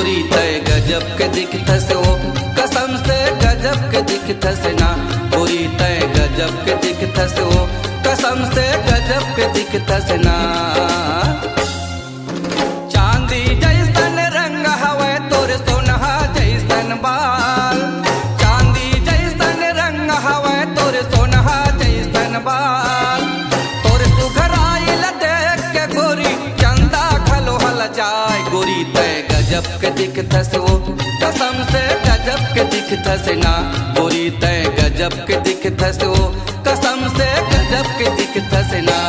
गोरी तय गजब के दिखतस हो, कसम से गजब के दिखतस ना। गोरी तय गजब के दिखतस हो, कसम से गजब के दिखतस ना। चांदी जैसन रंग हवे तोर सोनहा जैसन बाल, चांदी जैसन रंग हवे तोर सोनहा जैसन बाल। तोर सुघराइल देख के गोरी चंदा खलो हल जाए। गोरी तय गजब के दिखतस हो, कसम से गजब के दिखतस ना। गोरी तय गजब के दिखतस हो, कसम से गजब के दिखतस ना।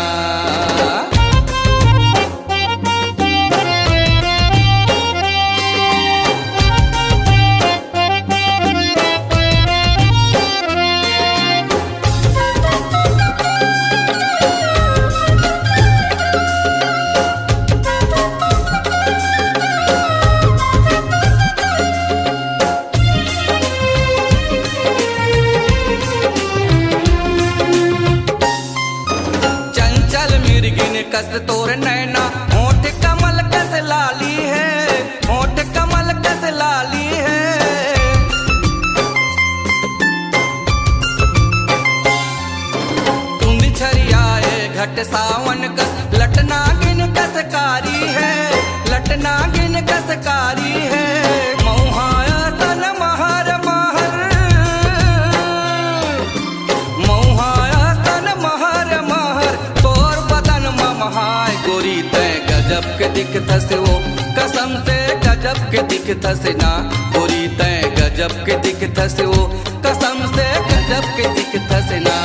कस तोर नैना होठ कमल कस लाली है, होठ कमल कस लाली है। तुम छरियाए घट सावन कस लटना गिन कस कारी है, लटना गिन कस कारी है। मौहाया तन महर महर, मौहाया तन महर महर तोर बदन महाय। गोरी तय गजब के दिखतस हो, कसम से गजब के दिखतस ना। गोरी तय गजब के दिखतस हो, कसम से गजब के दिखतस ना।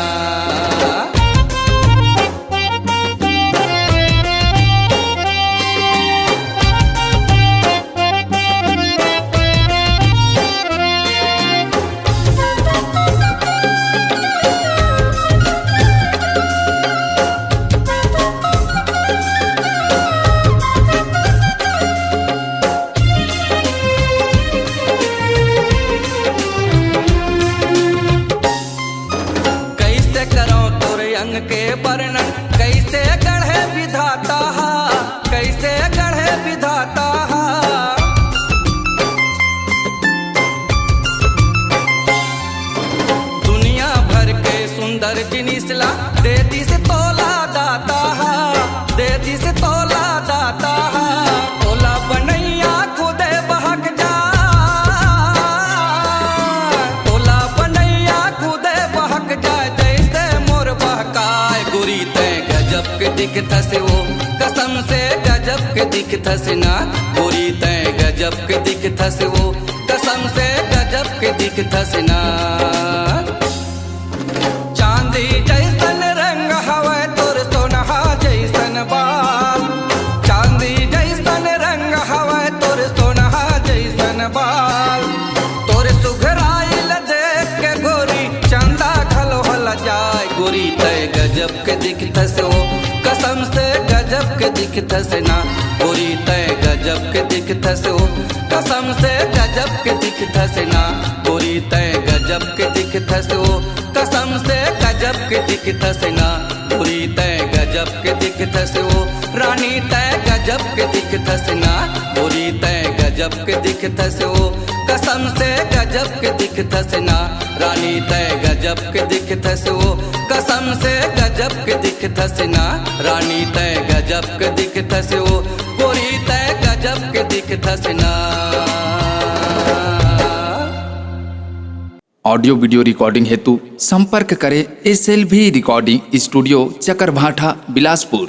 अंग के वर्णन कैसे गढ़े विधाता, कैसे गढ़े विधाता। दुनिया भर के सुंदर जिनिसला दे दिस तोला दाता, दे दिस तोला दाता। तोला बनैया खुदे बहक जा, तोला बनैया खुदे बहक जाए जैसे मोर बहकाए। गोरी तय गजब के दिखतस हो, कसम से गजब के दिखतस ना। गोरी तय गजब के दिखतस हो, कसम से गजब के दिखतस ना। चांदी जैसन रंग हवे तोर सोनहा जैसन बाल, चांदी जैसन रंग हवे तोर सोनहा जैसन बाल। तोर सुघराइल देख के गोरी चंदा खलो हल जाए। गोरी तय गजब के दिखतस हो, कसम से गजब के दिखतस ना। गोरी तय गजब के दिखतस हो, कसम से गजब के दिखतस ना। गोरी तय गजब के दिखतस हो, कसम से गजब के दिखतस ना। गोरी तय गजब के दिखतस हो, रानी तय गजब के दिखतस ना। गोरी तय गजब के दिखतस हो, कसम से गजब के दिखतस ना। रानी तय गजब के दिखतस हो, कसम से गजब के दिखतस ना। रानी तय गजब के दिखतस हो, गोरी तय गजब के दिखतस ना। ऑडियो वीडियो रिकॉर्डिंग हेतु संपर्क करें SLV recording studio Chakarbhatha Bilaspur.